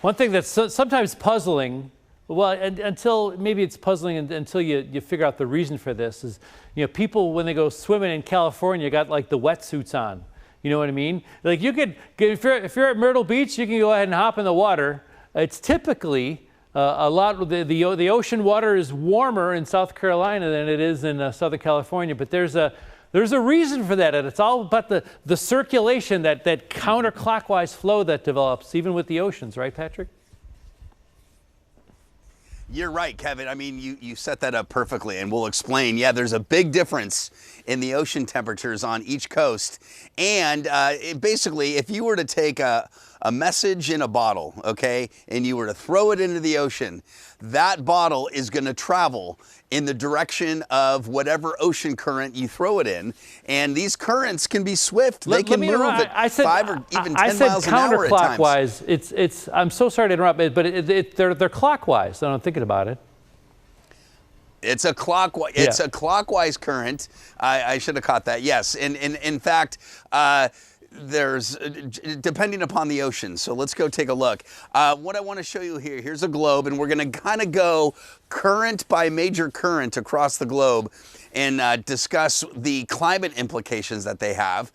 One thing that's sometimes puzzling, well, until maybe it's puzzling until you figure out the reason for this, is, you know, people when they go swimming in California got like the wetsuits on. You know what I mean? Like you could, if you're at Myrtle Beach, you can go ahead and hop in the water. It's typically a lot. The ocean water is warmer in South Carolina than it is in Southern California, but there's a reason for that, and it's all about the circulation, that counterclockwise flow that develops, even with the oceans, right, Patrick? You're right, Kevin. I mean, you set that up perfectly, and we'll explain. Yeah, there's a big difference in the ocean temperatures on each coast, and basically, if you were to take a message in a bottle, okay, and you were to throw it into the ocean, that bottle is going to travel in the direction of whatever ocean current you throw it in. And these currents can be swift. They can move at 5 or even 10 miles an hour at times. I said counterclockwise. I'm so sorry to interrupt, but they're clockwise. I'm thinking about it. It's a clockwise. Yeah. It's a clockwise current. I should have caught that. Yes, and in fact, there's depending upon the ocean. So let's go take a look. What I want to show you here. Here's a globe, and we're going to kind of go current by major current across the globe and discuss the climate implications that they have.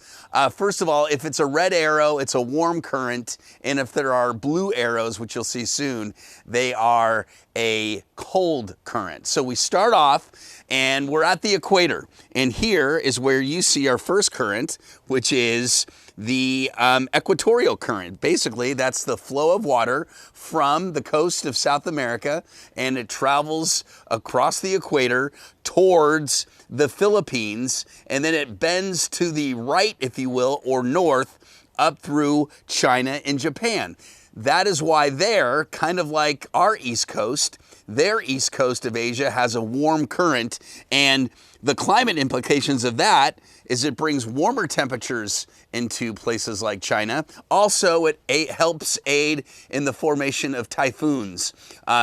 First of all, if it's a red arrow, it's a warm current, and if there are blue arrows, which you'll see soon, they are a cold current. So we start off, and we're at the equator, and here is where you see our first current, which is the equatorial current. Basically, that's the flow of water from the coast of South America, and it travels across the equator towards the Philippines, and then it bends to the right, if you will, or north, up through China and Japan. That is why they're kind of like our East Coast. Their East Coast of Asia has a warm current, and the climate implications of that is it brings warmer temperatures into places like China. Also, it helps aid in the formation of typhoons,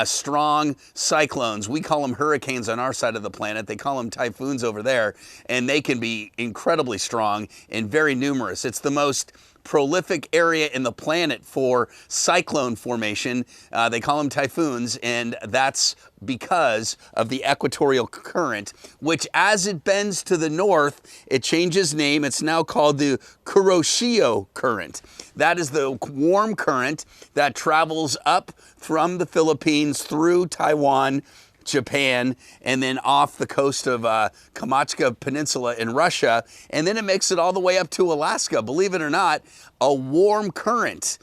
strong cyclones. We call them hurricanes on our side of the planet. They call them typhoons over there, and they can be incredibly strong and very numerous. It's the most prolific area in the planet for cyclone formation. They call them typhoons, and that's because of the equatorial current, which as it bends to the north, it changes name. It's now called the Kuroshio current. That is the warm current that travels up from the Philippines through Taiwan, Japan, and then off the coast of Kamchatka Peninsula in Russia, and then it makes it all the way up to Alaska. Believe it or not, a warm current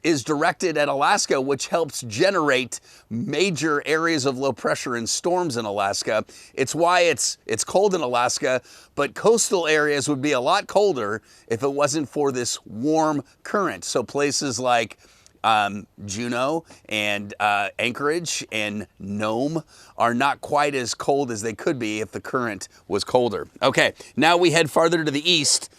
is directed at Alaska, which helps generate major areas of low pressure and storms in Alaska. It's why it's cold in Alaska, but coastal areas would be a lot colder if it wasn't for this warm current. So places like Juneau and Anchorage and Nome are not quite as cold as they could be if the current was colder. Okay, now we head farther to the east,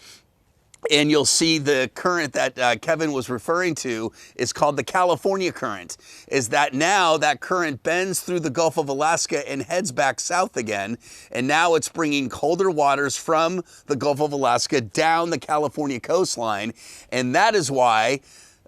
and you'll see the current that Kevin was referring to is called the California current. Is that now that current bends through the Gulf of Alaska and heads back south again, and now it's bringing colder waters from the Gulf of Alaska down the California coastline, and that is why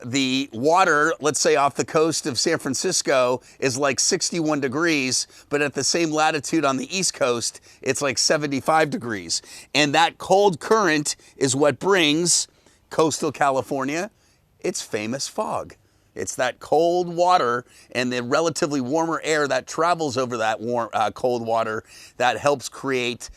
the water, let's say off the coast of San Francisco, is like 61 degrees, but at the same latitude on the East Coast, it's like 75 degrees. And that cold current is what brings coastal California its famous fog. It's that cold water and the relatively warmer air that travels over that warm, cold water that helps create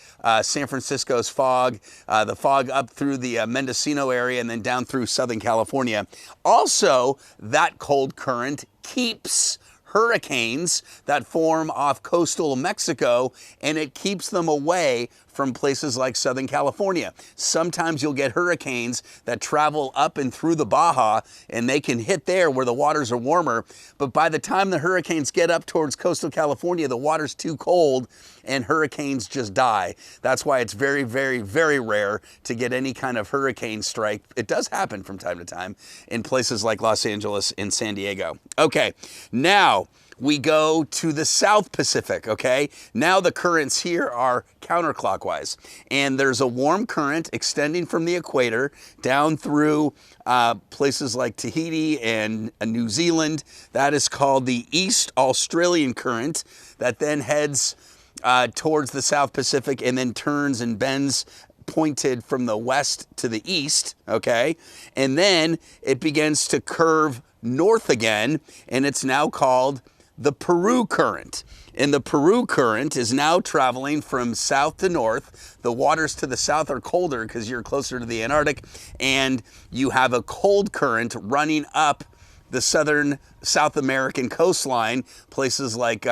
San Francisco's fog, the fog up through the Mendocino area and then down through Southern California. Also, that cold current keeps hurricanes that form off coastal Mexico, and it keeps them away from places like Southern California. Sometimes you'll get hurricanes that travel up and through the Baja, and they can hit there where the waters are warmer, but by the time the hurricanes get up towards coastal California, the water's too cold and hurricanes just die. That's why it's very, very, very rare to get any kind of hurricane strike. It does happen from time to time in places like Los Angeles and San Diego. Okay, now we go to the South Pacific, okay? Now the currents here are counterclockwise, and there's a warm current extending from the equator down through places like Tahiti and New Zealand. That is called the East Australian Current, that then heads towards the South Pacific and then turns and bends pointed from the west to the east, okay? And then it begins to curve north again, and it's now called the Peru Current. And the Peru Current is now traveling from south to north. The waters to the south are colder because you're closer to the Antarctic, and you have a cold current running up the southern South American coastline, places like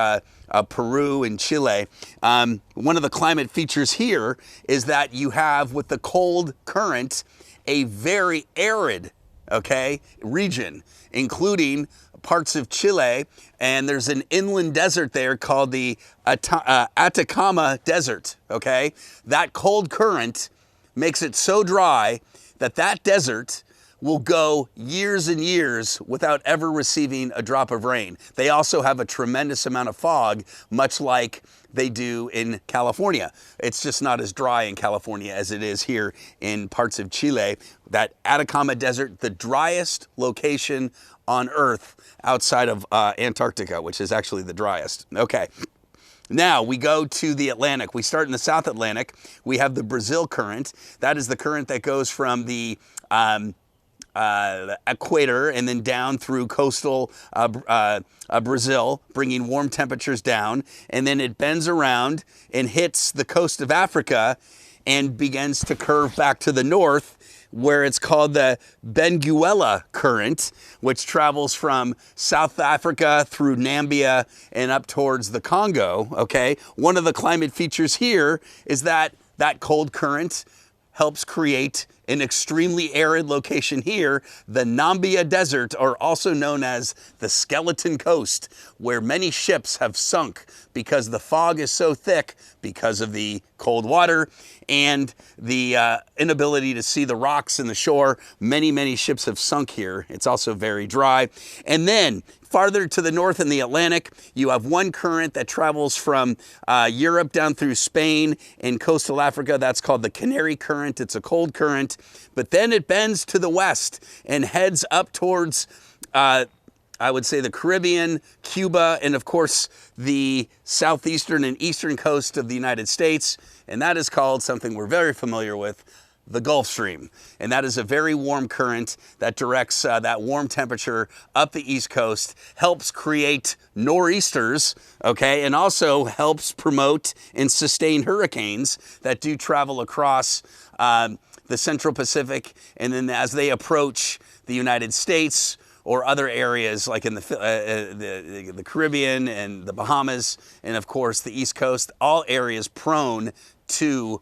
Peru and Chile. One of the climate features here is that you have, with the cold current, a very arid, okay, region, including parts of Chile, and there's an inland desert there called the Atacama Desert, okay? That cold current makes it so dry that that desert will go years and years without ever receiving a drop of rain. They also have a tremendous amount of fog, much like they do in California. It's just not as dry in California as it is here in parts of Chile. That Atacama Desert, the driest location on Earth outside of Antarctica, which is actually the driest. Okay. Now we go to the Atlantic. We start in the South Atlantic. We have the Brazil current. That is the current that goes from the equator and then down through coastal Brazil, bringing warm temperatures down, and then it bends around and hits the coast of Africa and begins to curve back to the north, where it's called the Benguela Current, which travels from South Africa through Namibia and up towards the Congo, okay? One of the climate features here is that that cold current helps create an extremely arid location here, the Namibia Desert, or also known as the Skeleton Coast, where many ships have sunk because the fog is so thick because of the cold water and the inability to see the rocks in the shore. Many ships have sunk here. It's also very dry. And then farther to the north in the Atlantic, you have one current that travels from Europe down through Spain and coastal Africa. That's called the Canary Current. It's a cold current. But then it bends to the west and heads up towards, I would say, the Caribbean, Cuba, and of course, the southeastern and eastern coast of the United States. And that is called something we're very familiar with, the Gulf Stream. And that is a very warm current that directs that warm temperature up the East Coast, helps create nor'easters, okay, and also helps promote and sustain hurricanes that do travel across the Central Pacific, and then as they approach the United States or other areas like in the Caribbean and the Bahamas, and of course the East Coast, all areas prone to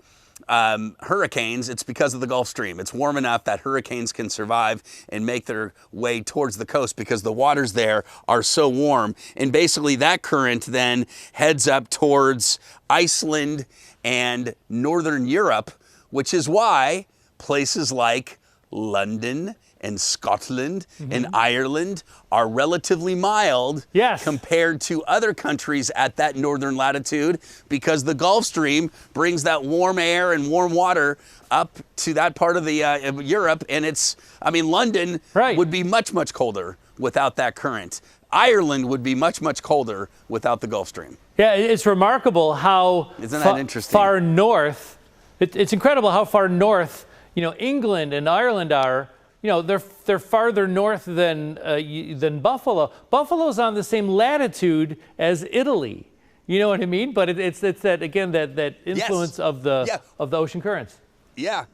hurricanes, it's because of the Gulf Stream. It's warm enough that hurricanes can survive and make their way towards the coast because the waters there are so warm. And basically that current then heads up towards Iceland and Northern Europe, which is why places like London and Scotland and Ireland are relatively mild compared to other countries at that northern latitude, because the Gulf Stream brings that warm air and warm water up to that part of the Europe, and it's, I mean, London would be much colder without that current. Ireland would be much colder without the Gulf Stream. Yeah, it's remarkable how Isn't that interesting? Far north, it's incredible how far north, you know, England and Ireland are. You know, they're farther north than Buffalo. Buffalo's on the same latitude as Italy. You know what I mean? But it's that, again, that influence of the ocean currents. Yeah.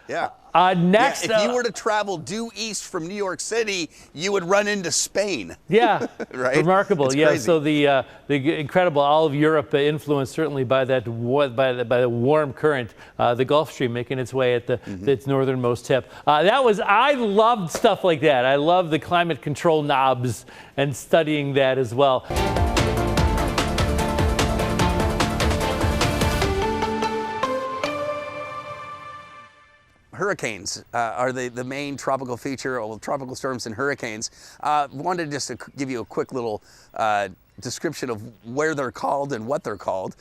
Yeah. Next, if you were to travel due east from New York City, you would run into Spain. Yeah, right. Remarkable. It's yeah. crazy. So the incredible, all of Europe influenced certainly by that by the warm current, the Gulf Stream making its way at its northernmost tip. I loved stuff like that. I love the climate control knobs and studying that as well. hurricanes are the main tropical feature, or tropical storms and hurricanes. Wanted just to give you a quick little description of where they're called and what they're called.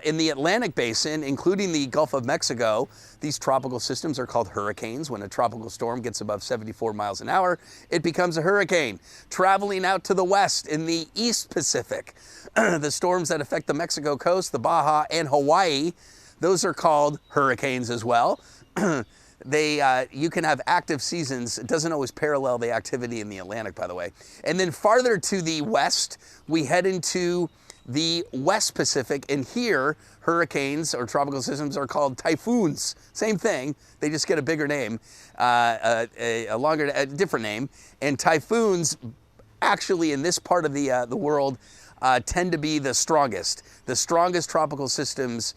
In the Atlantic Basin, including the Gulf of Mexico, these tropical systems are called hurricanes. When a tropical storm gets above 74 miles an hour, it becomes a hurricane. Traveling out to the west in the East Pacific, the storms that affect the Mexico coast, the Baja, and Hawaii, those are called hurricanes as well. You can have active seasons. It doesn't always parallel the activity in the Atlantic, by the way. And then farther to the west, we head into the West Pacific, and here hurricanes or tropical systems are called typhoons. Same thing, they just get a bigger name, a different name. And typhoons, actually in this part of the world, tend to be the strongest. The strongest tropical systems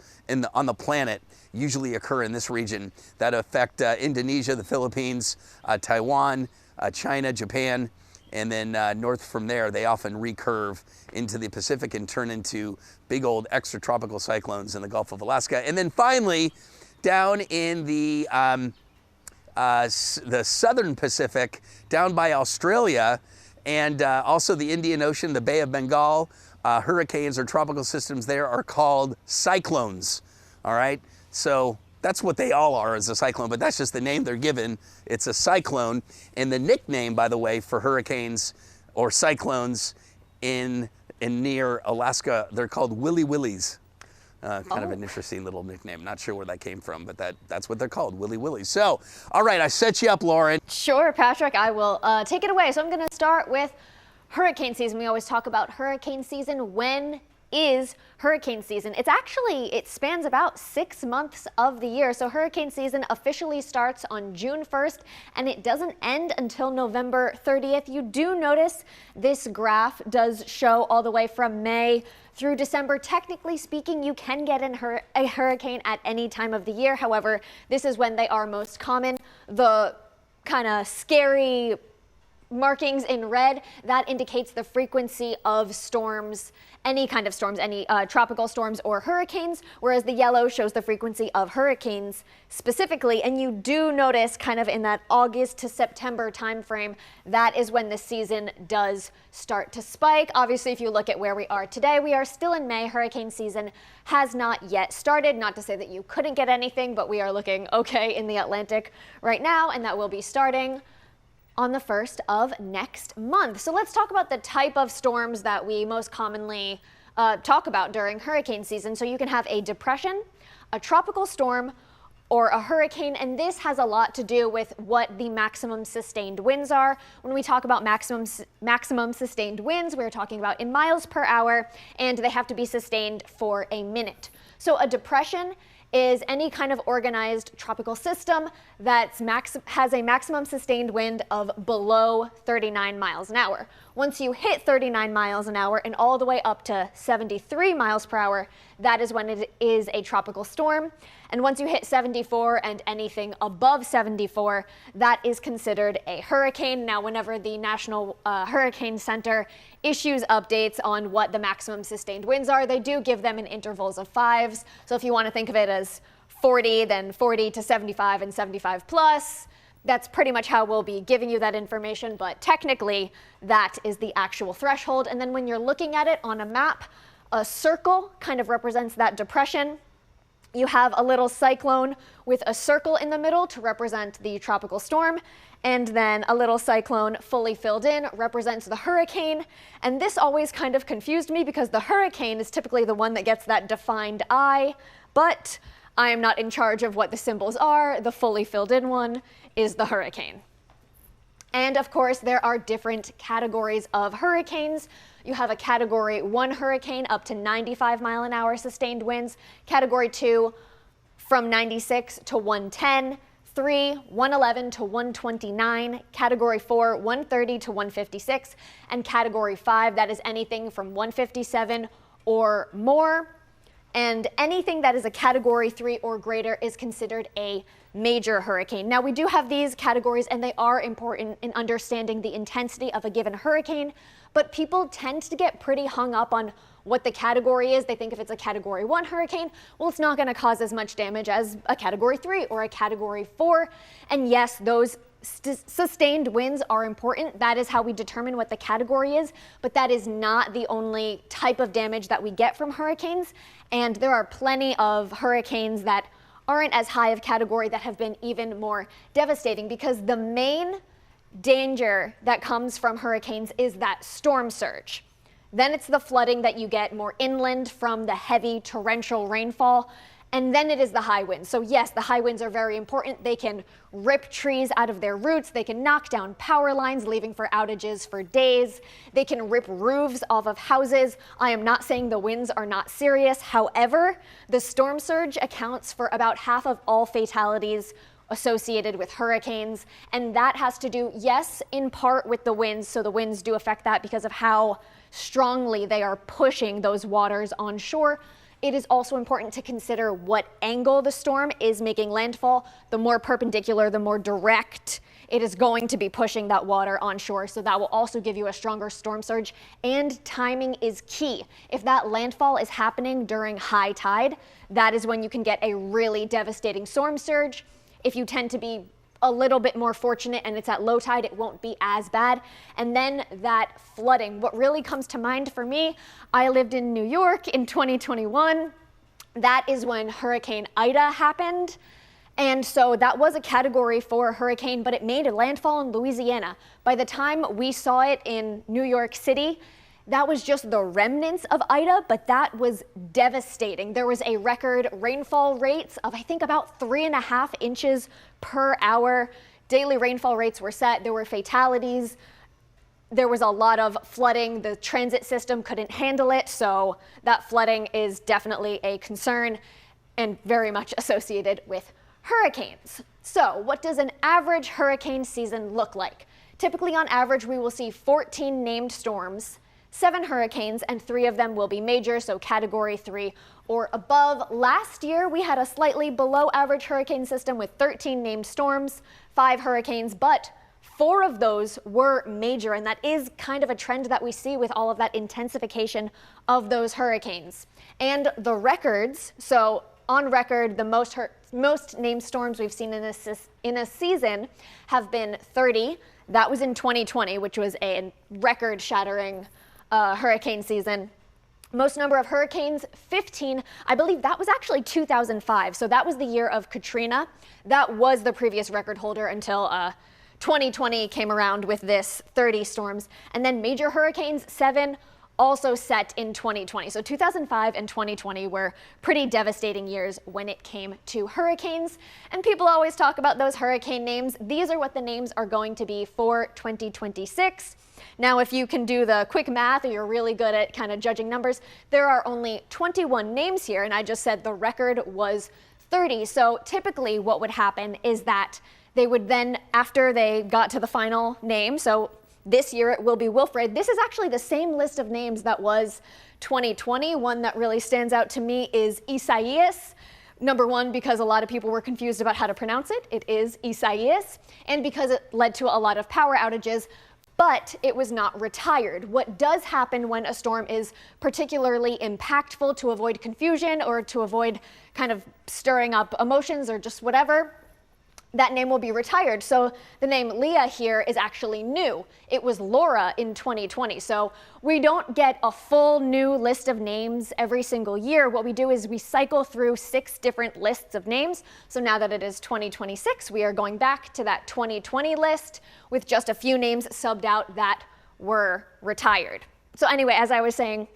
on the planet usually occur in this region that affect Indonesia, the Philippines, Taiwan, China, Japan, and then north from there, they often recurve into the Pacific and turn into big old extratropical cyclones in the Gulf of Alaska. And then finally, down in the southern Pacific, down by Australia, and also the Indian Ocean, the Bay of Bengal, hurricanes or tropical systems there are called cyclones, all right? So that's what they all are, is a cyclone, but that's just the name they're given. It's a cyclone. And the nickname, by the way, for hurricanes or cyclones in near Alaska, they're called Willy Willies. Kind of an interesting little nickname. Not sure where that came from, but that's what they're called, Willy Willies. So, all right, I set you up, Lauren. Sure, Patrick, I will take it away. So I'm going to start with hurricane season. We always talk about hurricane season. When is hurricane season? It spans about 6 months of the year. So hurricane season officially starts on June 1st and it doesn't end until November 30th. You do notice this graph does show all the way from May through December. Technically speaking, you can get a hurricane at any time of the year. However, this is when they are most common. The kind of scary markings in red, that indicates the frequency of storms, any kind of storms, any tropical storms or hurricanes, whereas the yellow shows the frequency of hurricanes specifically. And you do notice kind of in that August to September timeframe, that is when the season does start to spike. Obviously, if you look at where we are today, we are still in May. Hurricane season has not yet started. Not to say that you couldn't get anything, but we are looking okay in the Atlantic right now, and that will be starting on the 1st of next month. So let's talk about the type of storms that we most commonly talk about during hurricane season. So you can have a depression, a tropical storm, or a hurricane, and this has a lot to do with what the maximum sustained winds are. When we talk about maximum sustained winds, we're talking about in miles per hour, and they have to be sustained for a minute. So a depression is any kind of organized tropical system that has a maximum sustained wind of below 39 miles an hour. Once you hit 39 miles an hour and all the way up to 73 miles per hour, that is when it is a tropical storm. And once you hit 74 and anything above 74, that is considered a hurricane. Now, whenever the National Hurricane Center issues updates on what the maximum sustained winds are, they do give them in intervals of 5s. So if you want to think of it as 40, then 40 to 75 and 75 plus, that's pretty much how we'll be giving you that information, but technically that is the actual threshold. And then when you're looking at it on a map, a circle kind of represents that depression. You have a little cyclone with a circle in the middle to represent the tropical storm, and then a little cyclone fully filled in represents the hurricane. And this always kind of confused me because the hurricane is typically the one that gets that defined eye, but I am not in charge of what the symbols are. The fully filled in one is the hurricane. And of course, there are different categories of hurricanes. You have a Category 1 hurricane up to 95 mile an hour sustained winds, Category 2 from 96 to 110, 3, 111 to 129, Category 4, 130 to 156, and Category 5, that is anything from 157 or more. And anything that is a Category 3 or greater is considered a major hurricane. Now, we do have these categories, and they are important in understanding the intensity of a given hurricane, but people tend to get pretty hung up on what the category is. They think if it's a Category 1 hurricane, well, it's not going to cause as much damage as a Category 3 or a Category 4. And yes, those sustained winds are important. That is how we determine what the category is, but that is not the only type of damage that we get from hurricanes. And there are plenty of hurricanes that aren't as high of category that have been even more devastating, because the main danger that comes from hurricanes is that storm surge. Then it's the flooding that you get more inland from the heavy torrential rainfall. And then it is the high winds. So yes, the high winds are very important. They can rip trees out of their roots. They can knock down power lines, leaving for outages for days. They can rip roofs off of houses. I am not saying the winds are not serious. However, the storm surge accounts for about half of all fatalities associated with hurricanes. And that has to do, yes, in part with the winds. So the winds do affect that because of how strongly they are pushing those waters onshore. It is also important to consider what angle the storm is making landfall. The more perpendicular, the more direct it is going to be pushing that water onshore. So that will also give you a stronger storm surge. And timing is key. If that landfall is happening during high tide, that is when you can get a really devastating storm surge. If you tend to be a little bit more fortunate and it's at low tide, it won't be as bad. And then that flooding, what really comes to mind for me, I lived in New York in 2021. That is when Hurricane Ida happened. And so that was a Category 4 hurricane, but it made a landfall in Louisiana. By the time we saw it in New York City, that was just the remnants of Ida, but that was devastating. There was a record rainfall rates of, I think, about 3.5 inches per hour. Daily rainfall rates were set. There were fatalities. There was a lot of flooding. The transit system couldn't handle it. So that flooding is definitely a concern and very much associated with hurricanes. So what does an average hurricane season look like? Typically, on average, we will see 14 named storms, 7 hurricanes, and 3 of them will be major, so Category 3 or above. Last year, we had a slightly below average hurricane system with 13 named storms, 5 hurricanes, but 4 of those were major, and that is kind of a trend that we see with all of that intensification of those hurricanes. And the records, so on record, the most named storms we've seen in a season have been 30. That was in 2020, which was a record-shattering hurricane season. Most number of hurricanes, 15. I believe that was actually 2005. So that was the year of Katrina. That was the previous record holder until 2020 came around with this 30 storms. And then major hurricanes, 7, also set in 2020. So 2005 and 2020 were pretty devastating years when it came to hurricanes. And people always talk about those hurricane names. These are what the names are going to be for 2026. Now, if you can do the quick math or you're really good at kind of judging numbers, there are only 21 names here, and I just said the record was 30. So typically what would happen is that they would then, after they got to the final name, so this year it will be Wilfred. This is actually the same list of names that was 2020. One that really stands out to me is Isaias. Number one, because a lot of people were confused about how to pronounce it. It is Isaias, and because it led to a lot of power outages, but it was not retired. What does happen when a storm is particularly impactful, to avoid confusion or to avoid kind of stirring up emotions or just whatever, that name will be retired. So the name Leah here is actually new. It was Laura in 2020. So we don't get a full new list of names every single year. What we do is we cycle through 6 different lists of names. So now that it is 2026, we are going back to that 2020 list with just a few names subbed out that were retired. So anyway, as I was saying,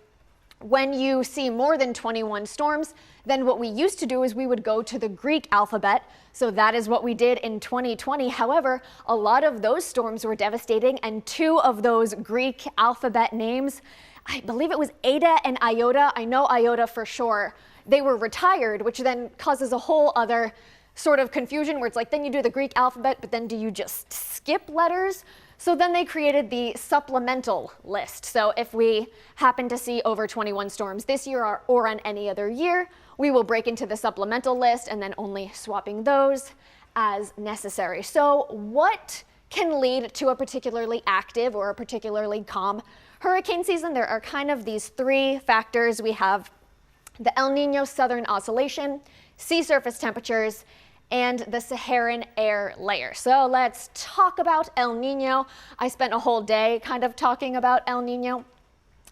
when you see more than 21 storms, then what we used to do is we would go to the Greek alphabet. So that is what we did in 2020. However, a lot of those storms were devastating, and 2 of those Greek alphabet names, I believe it was Eta and Iota. I know Iota for sure. They were retired, which then causes a whole other sort of confusion where it's like, then you do the Greek alphabet, but then do you just skip letters? So then they created the supplemental list. So if we happen to see over 21 storms this year or on any other year, we will break into the supplemental list and then only swapping those as necessary. So what can lead to a particularly active or a particularly calm hurricane season, there are kind of these three factors. We have the El Nino Southern Oscillation, sea surface temperatures, and the Saharan air layer. So let's talk about El Nino. I spent a whole day kind of talking about El Nino,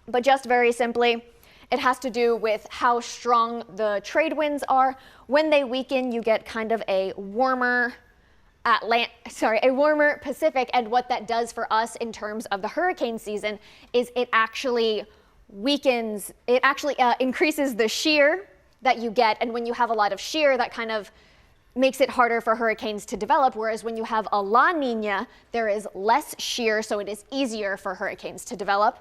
but just very simply, it has to do with how strong the trade winds are. When they weaken, you get kind of a warmer Pacific, and what that does for us in terms of the hurricane season is it actually weakens, it actually increases the shear that you get, and when you have a lot of shear, that kind of makes it harder for hurricanes to develop, whereas when you have a La Nina, there is less shear, so it is easier for hurricanes to develop.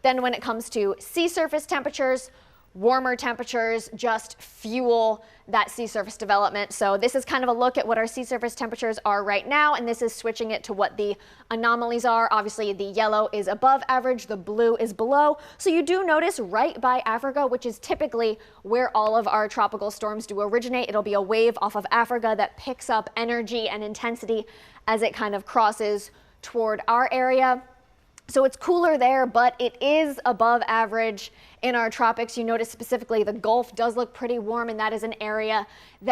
Then when it comes to sea surface temperatures, warmer temperatures just fuel that sea surface development. So this is kind of a look at what our sea surface temperatures are right now, and this is switching it to what the anomalies are. Obviously, the yellow is above average, the blue is below. So you do notice right by Africa, which is typically where all of our tropical storms do originate. It'll be a wave off of Africa that picks up energy and intensity as it kind of crosses toward our area. So it's cooler there, but it is above average in our tropics. You notice specifically the Gulf does look pretty warm, and that is an area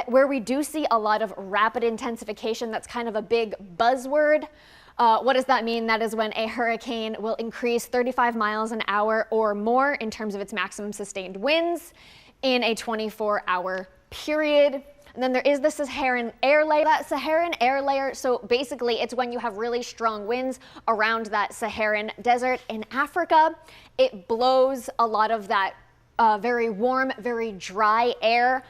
where we do see a lot of rapid intensification. That's kind of a big buzzword. What does that mean? That is when a hurricane will increase 35 miles an hour or more in terms of its maximum sustained winds in a 24-hour period. And then there is the Saharan air layer. That Saharan air layer, so basically it's when you have really strong winds around that Saharan desert in Africa. It blows a lot of that very warm, very dry air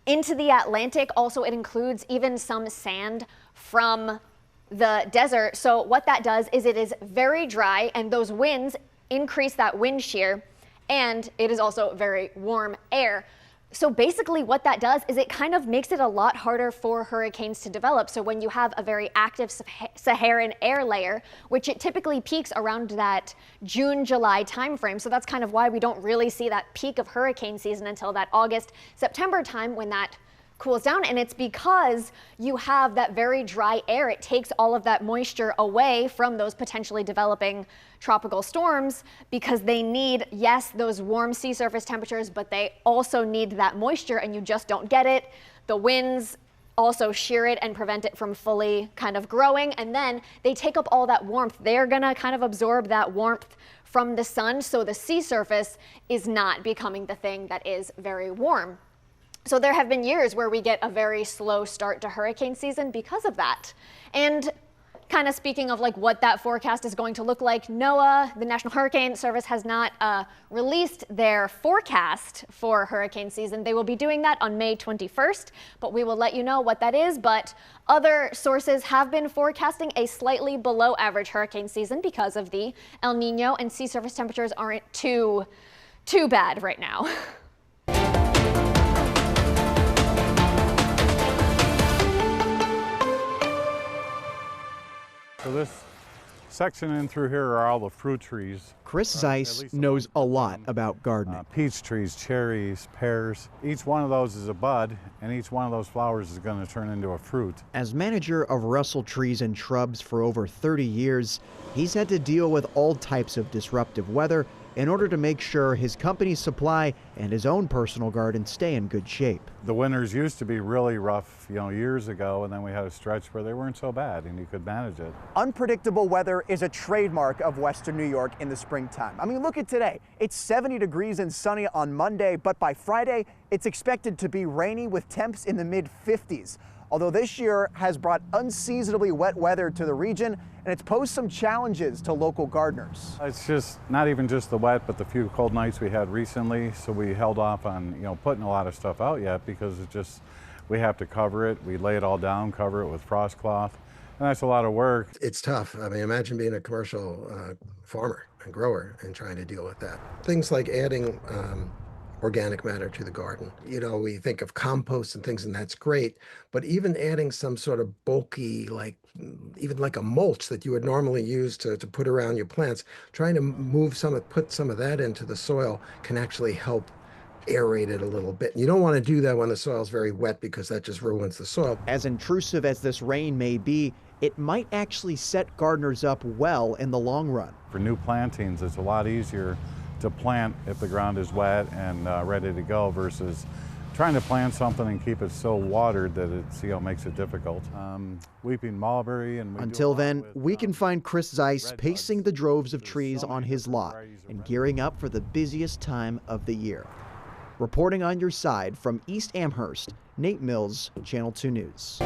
into the Atlantic. Also, it includes even some sand from the desert. So what that does is it is very dry, and those winds increase that wind shear, and it is also very warm air. So basically what that does is it kind of makes it a lot harder for hurricanes to develop. So when you have a very active Saharan air layer, which it typically peaks around that June, July timeframe. So that's kind of why we don't really see that peak of hurricane season until that August, September time when that cools down, and it's because you have that very dry air. It takes all of that moisture away from those potentially developing tropical storms because they need, yes, those warm sea surface temperatures, but they also need that moisture, and you just don't get it. The winds also shear it and prevent it from fully kind of growing, and then they take up all that warmth. They're gonna kind of absorb that warmth from the sun, so the sea surface is not becoming the thing that is very warm. So there have been years where we get a very slow start to hurricane season because of that. And kind of speaking of like what that forecast is going to look like, NOAA, the National Hurricane Service, has not released their forecast for hurricane season. They will be doing that on May 21st, but we will let you know what that is. But other sources have been forecasting a slightly below average hurricane season because of the El Nino, and sea surface temperatures aren't too bad right now. So this section in through here are all the fruit trees. Chris Zeiss knows a lot about gardening. Peach trees, cherries, pears. Each one of those is a bud, and each one of those flowers is going to turn into a fruit. As manager of Russell Trees and Shrubs for over 30 years, he's had to deal with all types of disruptive weather in order to make sure his company's supply and his own personal garden stay in good shape. The winters used to be really rough, years ago, and then we had a stretch where they weren't so bad and you could manage it. Unpredictable weather is a trademark of Western New York in the springtime. I mean, look at today. It's 70 degrees and sunny on Monday, but by Friday, it's expected to be rainy with temps in the mid-50s. Although this year has brought unseasonably wet weather to the region, and it's posed some challenges to local gardeners. It's just not even just the wet, but the few cold nights we had recently, so we held off on putting a lot of stuff out yet because we have to cover it. We lay it all down, cover it with frost cloth, and that's a lot of work. It's tough. I mean, imagine being a commercial farmer and grower and trying to deal with that. Things like adding organic matter to the garden. We think of compost and things, and that's great, but even adding some sort of bulky, even like a mulch that you would normally use to put around your plants, trying to put some of that into the soil can actually help aerate it a little bit. You don't want to do that when the soil's very wet because that just ruins the soil. As intrusive as this rain may be, it might actually set gardeners up well in the long run. For new plantings, it's a lot easier to plant if the ground is wet and ready to go versus trying to plant something and keep it so watered that it's, makes it difficult. Weeping mulberry and until then, we can find Chris Zeiss pacing the droves of trees on his lot and gearing up for the busiest time of the year. Reporting on your side from East Amherst, Nate Mills, Channel 2 News.